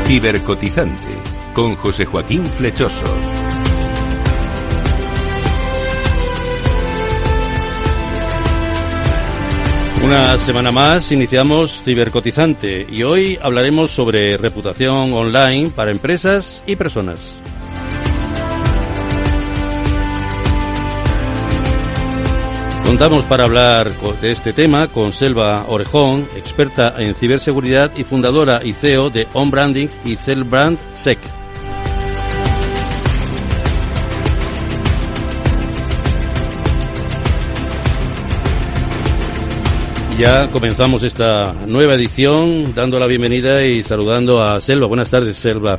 Cibercotizante, con José Joaquín Flechoso. Una semana más iniciamos Cibercotizante y hoy hablaremos sobre reputación online para empresas y personas. Contamos para hablar de este tema con Selva Orejón, experta en ciberseguridad y fundadora y CEO de OnBranding y Celebrand Sec. Ya comenzamos esta nueva edición dando la bienvenida y saludando a Selva. Buenas tardes, Selva.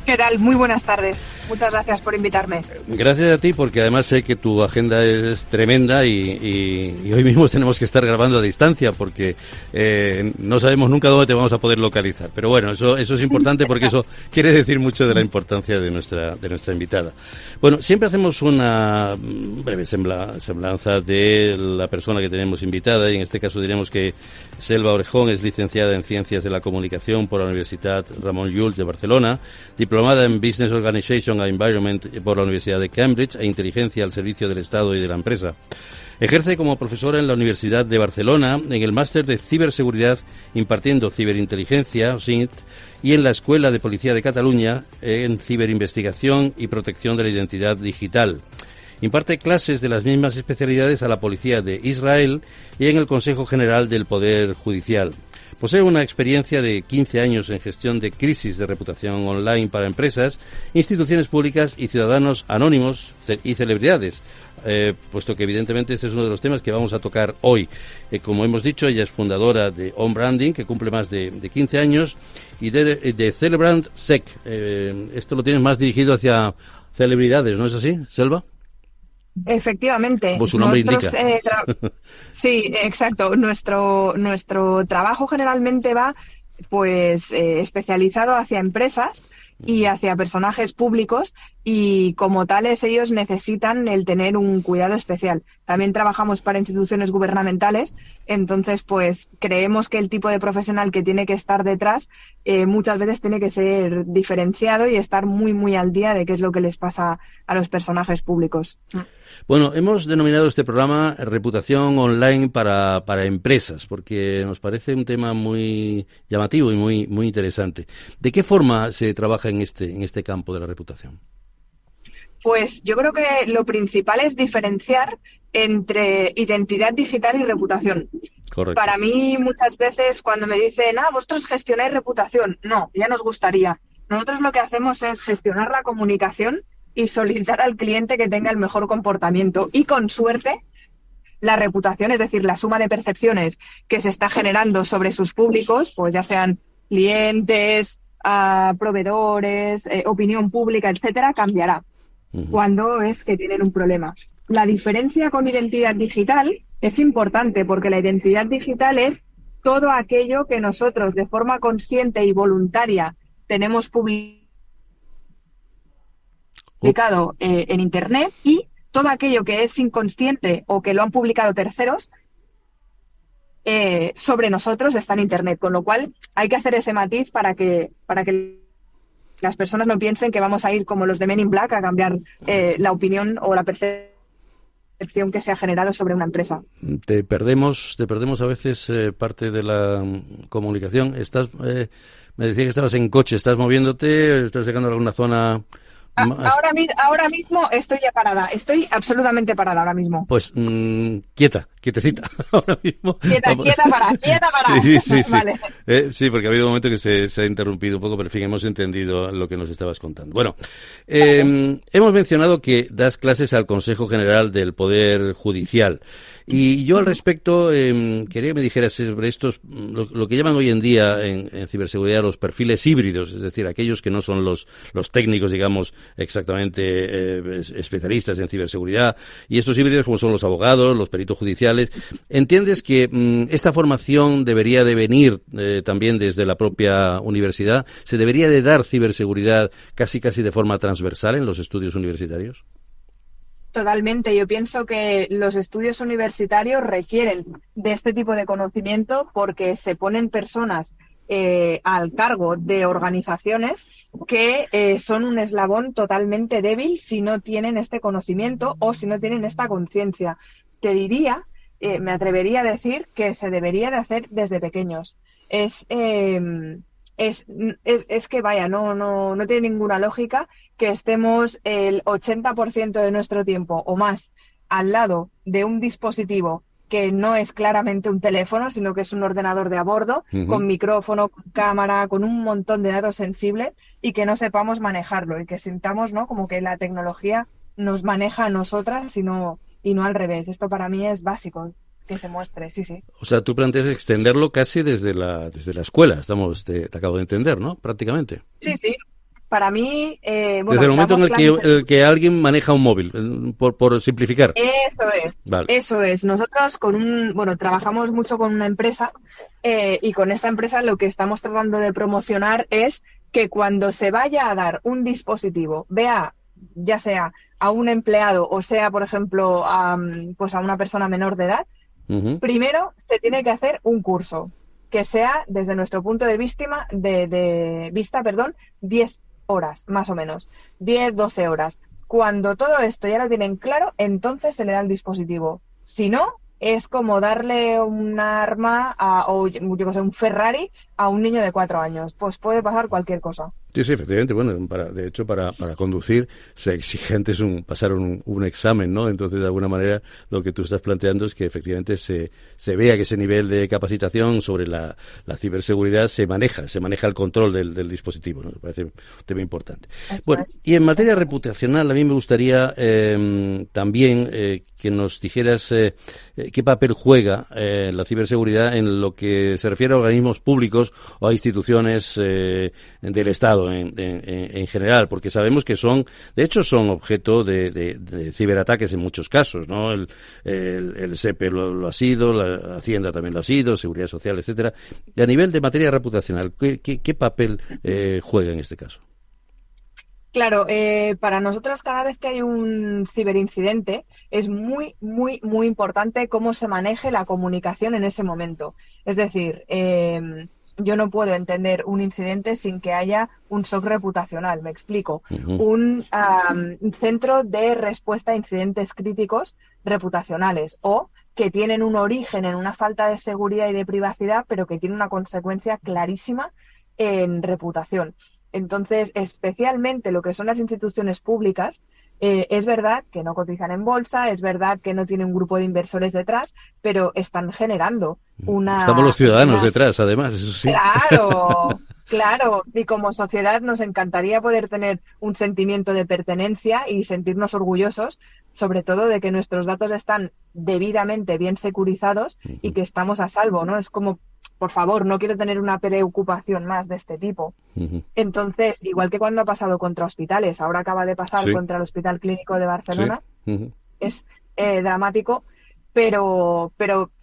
¿Qué tal? Muy buenas tardes. Muchas gracias por invitarme. Gracias a ti, porque además sé que tu agenda es tremenda y hoy mismo tenemos que estar grabando a distancia porque no sabemos nunca dónde te vamos a poder localizar. Pero bueno, eso es importante porque eso quiere decir mucho de la importancia de nuestra invitada. Bueno, siempre hacemos una breve semblanza de la persona que tenemos invitada y en este caso diremos que Selva Orejón es licenciada en Ciencias de la Comunicación por la Universidad Ramon Llull de Barcelona, diplomada en Business Organization and Environment por la Universidad de Cambridge e Inteligencia al servicio del Estado y de la empresa. Ejerce como profesora en la Universidad de Barcelona en el máster de ciberseguridad impartiendo ciberinteligencia, OSINT, y en la Escuela de Policía de Cataluña en ciberinvestigación y protección de la identidad digital. Imparte clases de las mismas especialidades a la Policía de Israel y en el Consejo General del Poder Judicial. Posee una experiencia de 15 años en gestión de crisis de reputación online para empresas, instituciones públicas y ciudadanos anónimos y celebridades, puesto que evidentemente este es uno de los temas que vamos a tocar hoy. Como hemos dicho, ella es fundadora de OnBranding, que cumple más de 15 años, y de Celebrand Sec. Esto lo tienes más dirigido hacia celebridades, ¿no es así, Selva? Efectivamente. Pues su nombre indica. Sí, exacto. Nuestro trabajo generalmente va especializado hacia empresas y hacia personajes públicos y como tales ellos necesitan el tener un cuidado especial. También trabajamos para instituciones gubernamentales, entonces pues creemos que el tipo de profesional que tiene que estar detrás muchas veces tiene que ser diferenciado y estar muy muy al día de qué es lo que les pasa a los personajes públicos. Bueno, hemos denominado este programa Reputación Online para empresas, porque nos parece un tema muy llamativo y muy interesante. ¿De qué forma se trabaja en este campo de la reputación? Pues yo creo que lo principal es diferenciar entre identidad digital y reputación. Correcto. Para mí, muchas veces cuando me dicen, vosotros gestionáis reputación, no, ya nos gustaría. Nosotros lo que hacemos es gestionar la comunicación y solicitar al cliente que tenga el mejor comportamiento. Y con suerte, la reputación, es decir, la suma de percepciones que se está generando sobre sus públicos, pues ya sean clientes, proveedores, opinión pública, etcétera, cambiará cuando es que tienen un problema. La diferencia con identidad digital es importante porque la identidad digital es todo aquello que nosotros de forma consciente y voluntaria tenemos publicado en Internet y todo aquello que es inconsciente o que lo han publicado terceros sobre nosotros está en Internet, con lo cual hay que hacer ese matiz para que las personas no piensen que vamos a ir como los de Men in Black a cambiar la opinión o la percepción que se ha generado sobre una empresa. Te perdemos a veces parte de la comunicación. Me decía que estabas en coche, ¿estás moviéndote? ¿Estás llegando a alguna zona? Ahora mismo estoy ya parada, estoy absolutamente parada ahora mismo. Pues quietecita, ahora mismo. Quieta para. Sí. Vale. Sí, porque ha habido un momento que se ha interrumpido un poco, pero en fin, hemos entendido lo que nos estabas contando. Bueno, hemos mencionado que das clases al Consejo General del Poder Judicial. Y yo al respecto quería que me dijeras sobre estos, lo que llaman hoy en día en ciberseguridad los perfiles híbridos, es decir, aquellos que no son los técnicos, digamos, exactamente especialistas en ciberseguridad, y estos híbridos como son los abogados, los peritos judiciales. ¿Entiendes que esta formación debería de venir también desde la propia universidad? ¿Se debería de dar ciberseguridad casi de forma transversal en los estudios universitarios? Totalmente. Yo pienso que los estudios universitarios requieren de este tipo de conocimiento porque se ponen personas al cargo de organizaciones que son un eslabón totalmente débil si no tienen este conocimiento o si no tienen esta conciencia. Te diría, me atrevería a decir que se debería de hacer desde pequeños. Es, eh, es que vaya, no tiene ninguna lógica que estemos el 80% de nuestro tiempo o más al lado de un dispositivo que no es claramente un teléfono, sino que es un ordenador de a bordo, Ujú. con micrófono, con cámara, con un montón de datos sensibles y que no sepamos manejarlo y que sintamos, ¿no?, como que la tecnología nos maneja a nosotras y no al revés. Esto para mí es básico que se muestre, sí, sí. O sea, tú planteas extenderlo casi desde la escuela, te acabo de entender, ¿no? Prácticamente. Sí, sí. Para mí, Desde bueno, el momento en damos clases en... el que alguien maneja un móvil, por simplificar. Eso es, Vale. eso es. Nosotros bueno, trabajamos mucho con una empresa y con esta empresa lo que estamos tratando de promocionar es que cuando se vaya a dar un dispositivo, vea, ya sea a un empleado o sea, por ejemplo, pues a una persona menor de edad, Ujú. primero se tiene que hacer un curso que sea, desde nuestro punto de vista, perdón, 10 horas, más o menos, 10, 12 horas. Cuando todo esto ya lo tienen claro, entonces se le da el dispositivo. Si no, es como darle un arma o yo qué sé, un Ferrari a un niño de 4 años. Pues puede pasar cualquier cosa. Sí, sí, efectivamente. Bueno, de hecho, para conducir se exige antes pasar un examen, ¿no? Entonces, de alguna manera, lo que tú estás planteando es que efectivamente se vea que ese nivel de capacitación sobre la ciberseguridad se maneja el control del dispositivo, ¿no? Me parece un tema importante. Eso Bueno, es, y en materia eso es. reputacional, a mí me gustaría también que nos dijeras qué papel juega la ciberseguridad en lo que se refiere a organismos públicos o a instituciones del Estado en general, porque sabemos que de hecho son objeto de ciberataques en muchos casos, ¿no? El SEPE lo ha sido, la Hacienda también lo ha sido, Seguridad Social, etcétera. Y a nivel de materia reputacional, ¿qué papel juega en este caso? Claro, para nosotros cada vez que hay un ciberincidente es muy, muy, muy importante cómo se maneje la comunicación en ese momento. Es decir, yo no puedo entender un incidente sin que haya un SOC reputacional, me explico. Ujú. Un centro de respuesta a incidentes críticos reputacionales o que tienen un origen en una falta de seguridad y de privacidad, pero que tiene una consecuencia clarísima en reputación. Entonces, especialmente lo que son las instituciones públicas, es verdad que no cotizan en bolsa, es verdad que no tienen un grupo de inversores detrás, pero están generando Estamos los una, ciudadanos unas... detrás, además, eso sí. Claro, claro. Y como sociedad nos encantaría poder tener un sentimiento de pertenencia y sentirnos orgullosos, sobre todo de que nuestros datos están debidamente bien securizados y Ujú, que estamos a salvo, ¿no? Es como, por favor, no quiero tener una preocupación más de este tipo. ujú. Entonces, igual que cuando ha pasado contra hospitales, ahora acaba de pasar Sí, contra el Hospital Clínico de sí. Barcelona, Ujú, es dramático, pero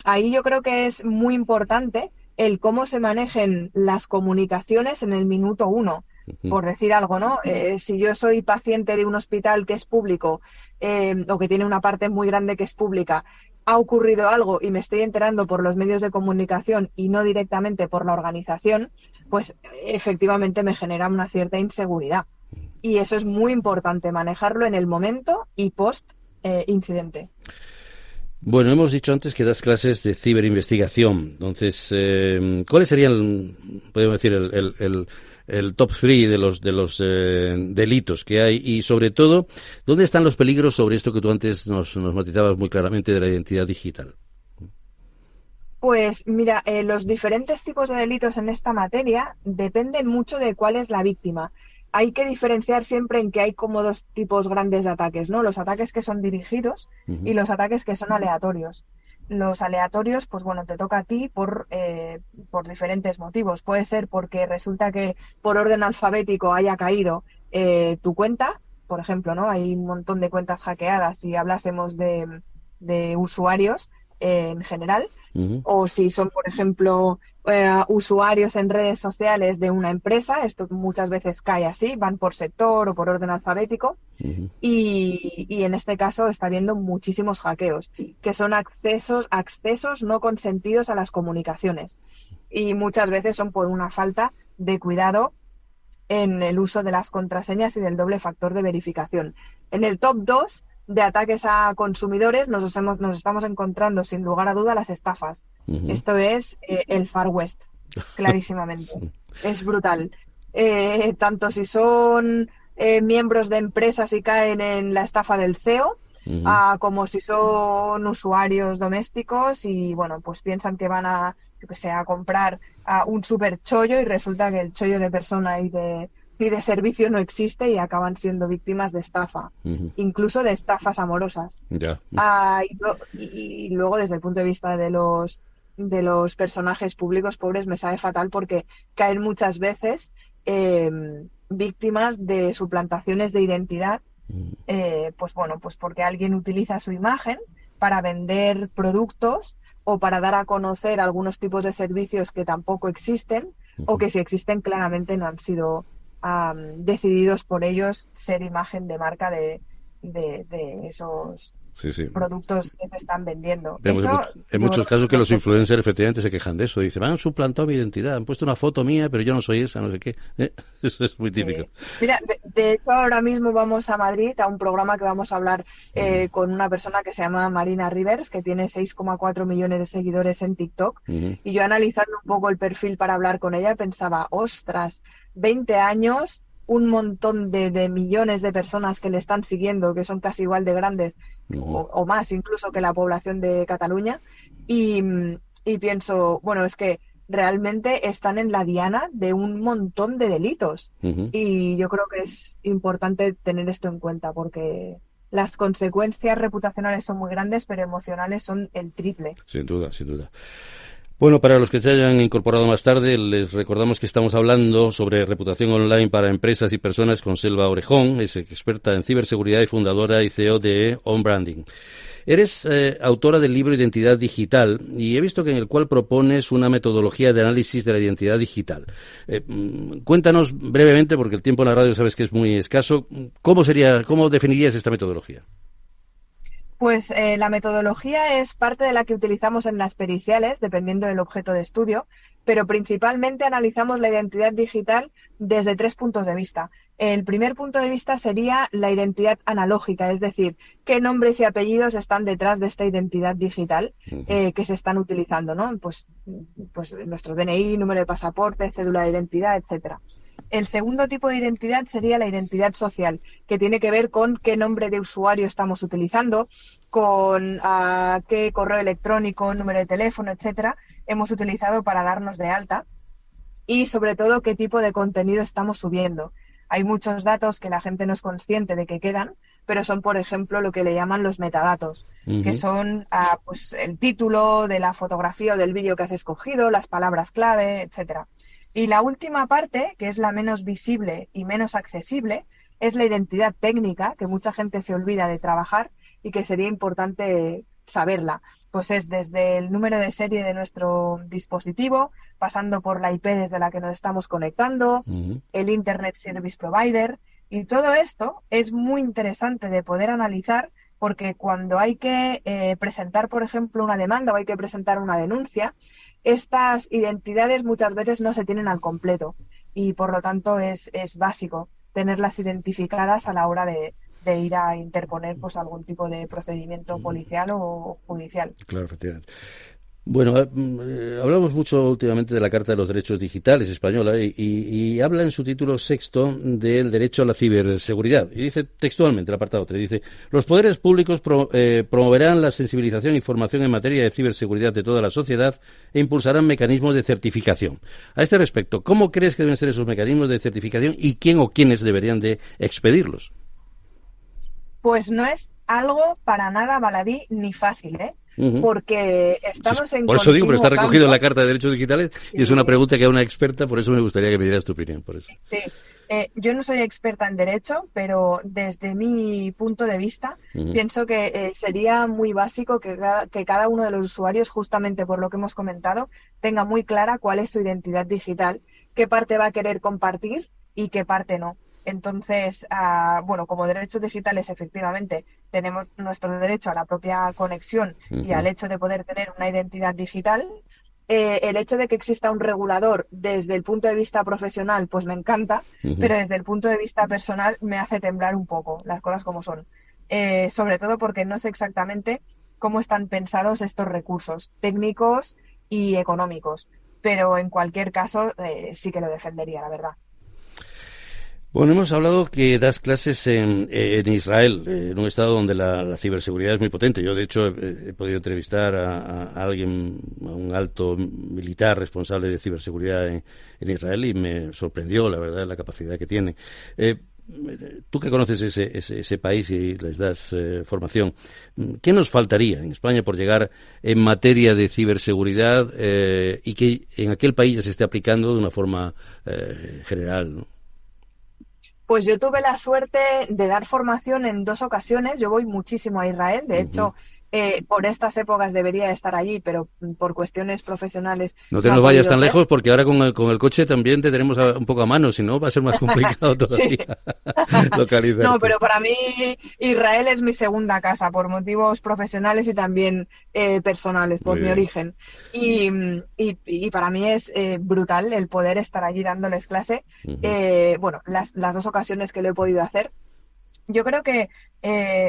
ahí yo creo que es muy importante el cómo se manejen las comunicaciones en el minuto uno. ujú. Por decir algo, ¿no? Si yo soy paciente de un hospital que es público o que tiene una parte muy grande que es pública, ha ocurrido algo y me estoy enterando por los medios de comunicación y no directamente por la organización, pues efectivamente me genera una cierta inseguridad. Y eso es muy importante, manejarlo en el momento y post incidente. Bueno, hemos dicho antes que das clases de ciberinvestigación. Entonces, ¿cuáles serían, podemos decir, el top 3 de los delitos que hay? Y sobre todo, ¿dónde están los peligros sobre esto que tú antes nos matizabas muy claramente de la identidad digital? Pues mira, los diferentes tipos de delitos en esta materia dependen mucho de cuál es la víctima. Hay que diferenciar siempre en que hay como dos tipos grandes de ataques, ¿no? Los ataques que son dirigidos y Ujú, los ataques que son aleatorios. Los aleatorios, pues bueno, te toca a ti por diferentes motivos. Puede ser porque resulta que por orden alfabético haya caído tu cuenta, por ejemplo, ¿no? Hay un montón de cuentas hackeadas si hablásemos de usuarios en general ujú, o si son, por ejemplo, usuarios en redes sociales de una empresa, esto muchas veces cae así, van por sector o por orden alfabético, ujú. y en este caso está habiendo muchísimos hackeos, que son accesos no consentidos a las comunicaciones. y muchas veces son por una falta de cuidado en el uso de las contraseñas y del doble factor de verificación. En el top 2 de ataques a consumidores nos estamos encontrando sin lugar a duda las estafas. Esto es el Far West, clarísimamente. Sí. Es brutal. Tanto si son miembros de empresas y caen en la estafa del CEO, como si son usuarios domésticos y bueno, pues piensan que van a, yo que sé, a comprar un super chollo y resulta que el chollo de persona y de servicio no existe y acaban siendo víctimas de estafa, incluso de estafas amorosas. Ya. Y luego desde el punto de vista de los personajes públicos pobres me sabe fatal porque caen muchas veces víctimas de suplantaciones de identidad, pues bueno, pues porque alguien utiliza su imagen para vender productos o para dar a conocer algunos tipos de servicios que tampoco existen o que si existen claramente no han sido decididos por ellos ser imagen de marca de esos productos que se están vendiendo. Vemos en muchos casos que los influencers efectivamente se quejan de eso. Dicen, han suplantado mi identidad, han puesto una foto mía, pero yo no soy esa, no sé qué. Eso es muy típico. Mira, de hecho ahora mismo vamos a Madrid a un programa que vamos a hablar con una persona que se llama Marina Rivers, que tiene 6,4 millones de seguidores en TikTok. Y yo analizando un poco el perfil para hablar con ella pensaba, ostras, 20 años, un montón de millones de personas que le están siguiendo, que son casi igual de grandes o más incluso que la población de Cataluña, y pienso, bueno, es que realmente están en la diana de un montón de delitos y yo creo que es importante tener esto en cuenta porque las consecuencias reputacionales son muy grandes, pero emocionales son el triple. Sin duda, sin duda. Bueno, para los que se hayan incorporado más tarde, les recordamos que estamos hablando sobre reputación online para empresas y personas con Selva Orejón, es experta en ciberseguridad y fundadora y CEO de On Branding. Eres autora del libro Identidad Digital y he visto que en el cual propones una metodología de análisis de la identidad digital. Cuéntanos brevemente, porque el tiempo en la radio sabes que es muy escaso, ¿cómo definirías esta metodología? Pues la metodología es parte de la que utilizamos en las periciales, dependiendo del objeto de estudio, pero principalmente analizamos la identidad digital desde 3 puntos de vista. El primer punto de vista sería la identidad analógica, es decir, qué nombres y apellidos están detrás de esta identidad digital que se están utilizando, ¿no? Pues nuestro DNI, número de pasaporte, cédula de identidad, etcétera. El segundo tipo de identidad sería la identidad social, que tiene que ver con qué nombre de usuario estamos utilizando, con qué correo electrónico, número de teléfono, etcétera, hemos utilizado para darnos de alta y, sobre todo, qué tipo de contenido estamos subiendo. Hay muchos datos que la gente no es consciente de que quedan, pero son, por ejemplo, lo que le llaman los metadatos, que son pues el título de la fotografía o del vídeo que has escogido, las palabras clave, etcétera. Y la última parte, que es la menos visible y menos accesible, es la identidad técnica, que mucha gente se olvida de trabajar y que sería importante saberla. Pues es desde el número de serie de nuestro dispositivo, pasando por la IP desde la que nos estamos conectando, el Internet Service Provider, y todo esto es muy interesante de poder analizar porque cuando hay que presentar, por ejemplo, una demanda o hay que presentar una denuncia, estas identidades muchas veces no se tienen al completo y por lo tanto es básico tenerlas identificadas a la hora de ir a interponer pues algún tipo de procedimiento policial o judicial. Claro, efectivamente. Bueno, hablamos mucho últimamente de la Carta de los Derechos Digitales española y habla en su título sexto del derecho a la ciberseguridad. Y dice textualmente, el apartado 3, dice, los poderes públicos promoverán la sensibilización e información en materia de ciberseguridad de toda la sociedad e impulsarán mecanismos de certificación. A este respecto, ¿cómo crees que deben ser esos mecanismos de certificación y quién o quiénes deberían de expedirlos? Pues no es algo para nada baladí ni fácil, ¿eh? Porque estamos en por eso digo, pero está recogido cambio. en la Carta de Derechos Digitales y es una pregunta que a una experta, por eso me gustaría que me dieras tu opinión. Por eso. Sí, yo no soy experta en derecho, pero desde mi punto de vista pienso que sería muy básico que cada uno de los usuarios, justamente por lo que hemos comentado, tenga muy clara cuál es su identidad digital, qué parte va a querer compartir y qué parte no. Entonces, bueno, como derechos digitales, efectivamente, tenemos nuestro derecho a la propia conexión y al hecho de poder tener una identidad digital. el hecho de que exista un regulador desde el punto de vista profesional, pues me encanta, pero desde el punto de vista personal me hace temblar un poco, las cosas como son. Sobre todo porque no sé exactamente cómo están pensados estos recursos técnicos y económicos, pero en cualquier caso sí que lo defendería, la verdad. Bueno, hemos hablado que das clases en Israel, en un estado donde la ciberseguridad es muy potente. Yo, de hecho, he podido entrevistar a alguien, a un alto militar responsable de ciberseguridad en Israel, y me sorprendió, la verdad, la capacidad que tiene. Tú que conoces ese país y les das formación, ¿qué nos faltaría en España por llegar en materia de ciberseguridad y que en aquel país ya se esté aplicando de una forma general, ¿no? Pues yo tuve la suerte de dar formación en 2 ocasiones. Yo voy muchísimo a Israel. De Ujú. hecho, por estas épocas debería estar allí, pero por cuestiones profesionales No te no ha nos vayas podido tan ser. lejos, porque ahora con el coche también te tenemos un poco a mano, si no va a ser más complicado Sí. todavía No, localizarte. pero para mí Israel es mi segunda casa por motivos profesionales y también personales, Muy por mi bien. origen. Y para mí es brutal el poder estar allí dándoles clase. Ujú. Bueno, las 2 ocasiones que lo he podido hacer. Yo creo que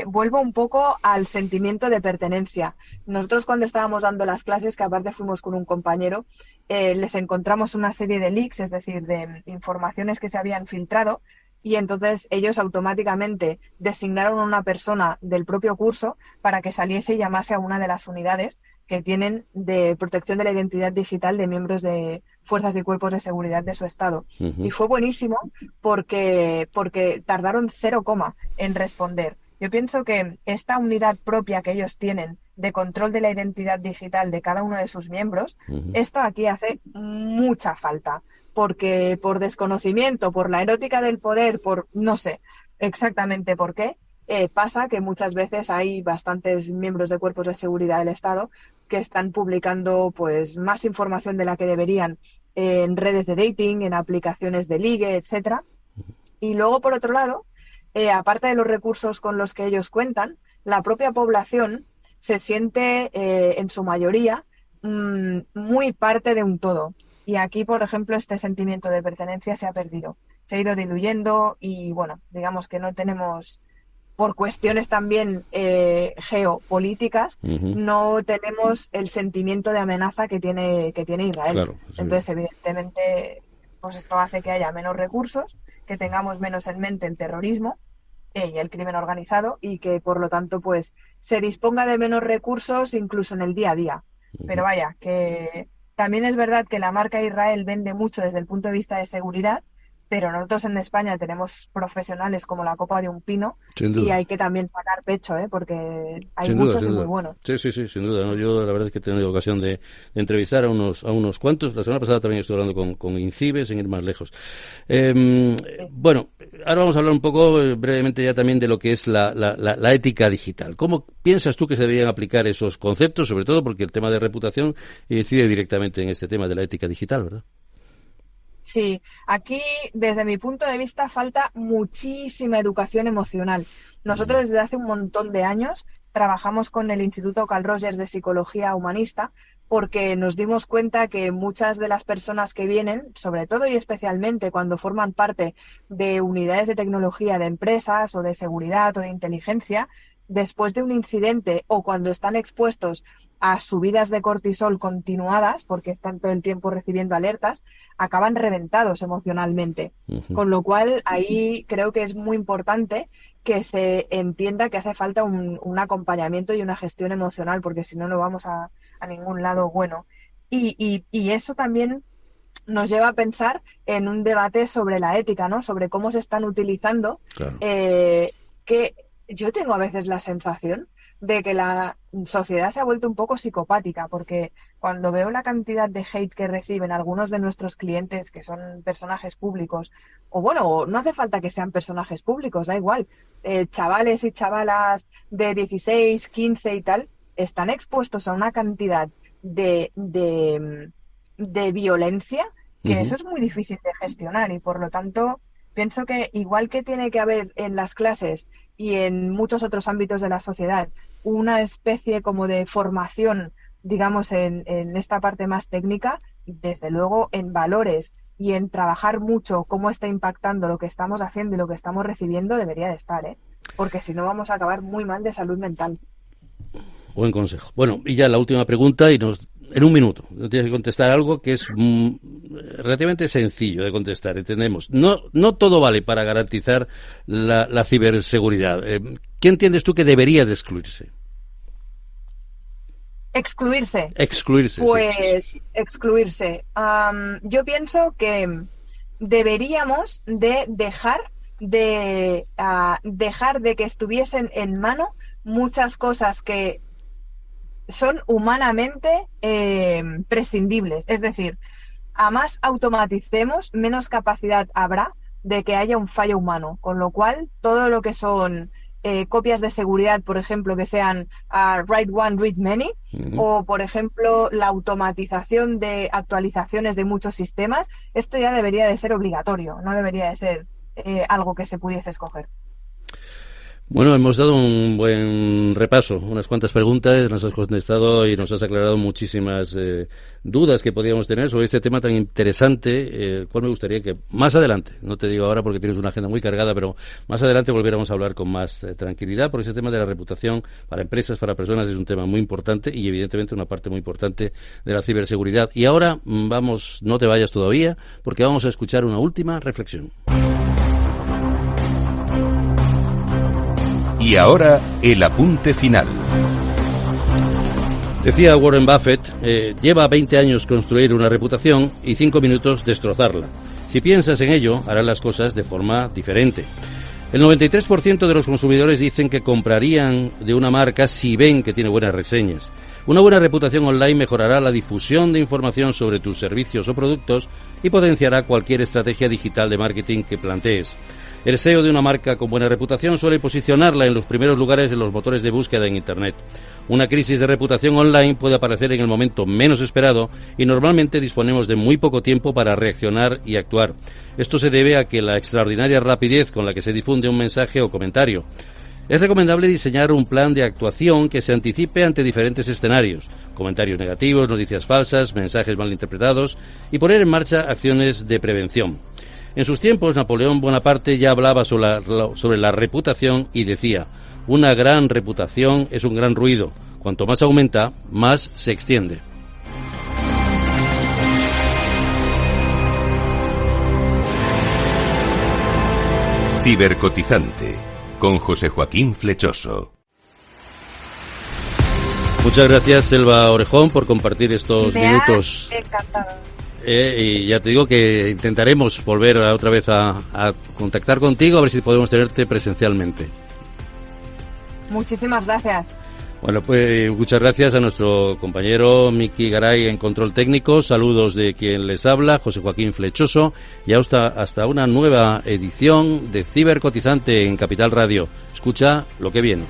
vuelvo un poco al sentimiento de pertenencia. Nosotros cuando estábamos dando las clases, que aparte fuimos con un compañero, les encontramos una serie de leaks, es decir, de informaciones que se habían filtrado, y entonces ellos automáticamente designaron a una persona del propio curso para que saliese y llamase a una de las unidades que tienen de protección de la identidad digital de miembros de fuerzas y cuerpos de seguridad de su estado. Y Ujú. fue buenísimo porque tardaron 0 coma en responder. Yo pienso que esta unidad propia que ellos tienen de control de la identidad digital de cada uno de sus miembros, Ujú. esto aquí hace mucha falta, porque por desconocimiento, por la erótica del poder, por no sé exactamente por qué, pasa que muchas veces hay bastantes miembros de cuerpos de seguridad del Estado que están publicando pues más información de la que deberían en redes de dating, en aplicaciones de ligue, etcétera. Y luego, por otro lado, aparte de los recursos con los que ellos cuentan, la propia población se siente, en su mayoría, muy parte de un todo. Y aquí, por ejemplo, este sentimiento de pertenencia se ha perdido, se ha ido diluyendo y, bueno, digamos que no tenemos, por cuestiones también geopolíticas, Ujú. no tenemos el sentimiento de amenaza que tiene Israel. Claro, sí. Entonces, evidentemente, pues esto hace que haya menos recursos, que tengamos menos en mente el terrorismo y el crimen organizado y que, por lo tanto, pues se disponga de menos recursos incluso en el día a día. Pero Ujú. vaya, que también es verdad que la marca Israel vende mucho desde el punto de vista de seguridad, pero nosotros en España tenemos profesionales como la copa de un pino Sin y duda. hay que también sacar pecho, ¿eh? Porque hay Sin duda, muchos sin y muy duda. buenos. Sí, sí, sí, sin duda, ¿no? Yo la verdad es que he tenido ocasión de entrevistar a unos cuantos. La semana pasada también estuve hablando con Incibes, sin ir más lejos. Sí. Bueno, ahora vamos a hablar un poco brevemente ya también de lo que es la ética digital. ¿Cómo piensas tú que se deberían aplicar esos conceptos, sobre todo porque el tema de reputación incide directamente en este tema de la ética digital, ¿verdad? Sí, aquí desde mi punto de vista falta muchísima educación emocional. Nosotros desde hace un montón de años trabajamos con el Instituto Carl Rogers de Psicología Humanista porque nos dimos cuenta que muchas de las personas que vienen, sobre todo y especialmente cuando forman parte de unidades de tecnología de empresas o de seguridad o de inteligencia, después de un incidente o cuando están expuestos a subidas de cortisol continuadas, porque están todo el tiempo recibiendo alertas, acaban reventados emocionalmente. Ujú. Con lo cual, ahí creo que es muy importante que se entienda que hace falta un acompañamiento y una gestión emocional, porque si no, no vamos a ningún lado bueno. Y eso también nos lleva a pensar en un debate sobre la ética, ¿no? Sobre cómo se están utilizando, Claro. que yo tengo a veces la sensación de que la sociedad se ha vuelto un poco psicopática, porque cuando veo la cantidad de hate que reciben algunos de nuestros clientes, que son personajes públicos, o bueno, no hace falta que sean personajes públicos, da igual, chavales y chavalas de 16, 15 y tal, están expuestos a una cantidad de violencia que Ujú. eso es muy difícil de gestionar y por lo tanto pienso que igual que tiene que haber en las clases y en muchos otros ámbitos de la sociedad una especie como de formación digamos, en esta parte más técnica, desde luego en valores y en trabajar mucho cómo está impactando lo que estamos haciendo y lo que estamos recibiendo, debería de estar, porque si no vamos a acabar muy mal de salud mental. Buen consejo. Bueno, y ya la última pregunta, y en un minuto nos tienes que contestar algo que es relativamente sencillo de contestar, entendemos. No todo vale para garantizar la ciberseguridad. ¿Qué entiendes tú que debería de excluirse? Excluirse. Pues sí. Excluirse. Yo pienso que deberíamos de dejar de que estuviesen en mano muchas cosas que son humanamente prescindibles. Es decir, a más automaticemos, menos capacidad habrá de que haya un fallo humano. Con lo cual, todo lo que son copias de seguridad, por ejemplo, que sean write one, read many, o, por ejemplo, la automatización de actualizaciones de muchos sistemas, esto ya debería de ser obligatorio, no debería de ser algo que se pudiese escoger. Bueno, hemos dado un buen repaso, unas cuantas preguntas, nos has contestado y nos has aclarado muchísimas dudas que podíamos tener sobre este tema tan interesante, el cual me gustaría que más adelante, no te digo ahora porque tienes una agenda muy cargada, pero más adelante volviéramos a hablar con más tranquilidad, porque ese tema de la reputación para empresas, para personas, es un tema muy importante y evidentemente una parte muy importante de la ciberseguridad. Y ahora vamos, no te vayas todavía, porque vamos a escuchar una última reflexión. Y ahora, el apunte final. Decía Warren Buffett, lleva 20 años construir una reputación y 5 minutos destrozarla. Si piensas en ello, harás las cosas de forma diferente. El 93% de los consumidores dicen que comprarían de una marca si ven que tiene buenas reseñas. Una buena reputación online mejorará la difusión de información sobre tus servicios o productos y potenciará cualquier estrategia digital de marketing que plantees. El SEO de una marca con buena reputación suele posicionarla en los primeros lugares en los motores de búsqueda en Internet. Una crisis de reputación online puede aparecer en el momento menos esperado y normalmente disponemos de muy poco tiempo para reaccionar y actuar. Esto se debe a que la extraordinaria rapidez con la que se difunde un mensaje o comentario. Es recomendable diseñar un plan de actuación que se anticipe ante diferentes escenarios, comentarios negativos, noticias falsas, mensajes malinterpretados y poner en marcha acciones de prevención. En sus tiempos, Napoleón Bonaparte ya hablaba sobre la reputación y decía: una gran reputación es un gran ruido. Cuanto más aumenta, más se extiende. Cibercotizante, con José Joaquín Flechoso. Muchas gracias, Selva Orejón, por compartir estos minutos. Encantado. Y ya te digo que intentaremos volver otra vez a contactar contigo, a ver si podemos tenerte presencialmente. Muchísimas gracias. Bueno, pues muchas gracias a nuestro compañero Miki Garay en control técnico. Saludos de quien les habla, José Joaquín Flechoso. Y hasta una nueva edición de Cibercotizante en Capital Radio. Escucha lo que viene.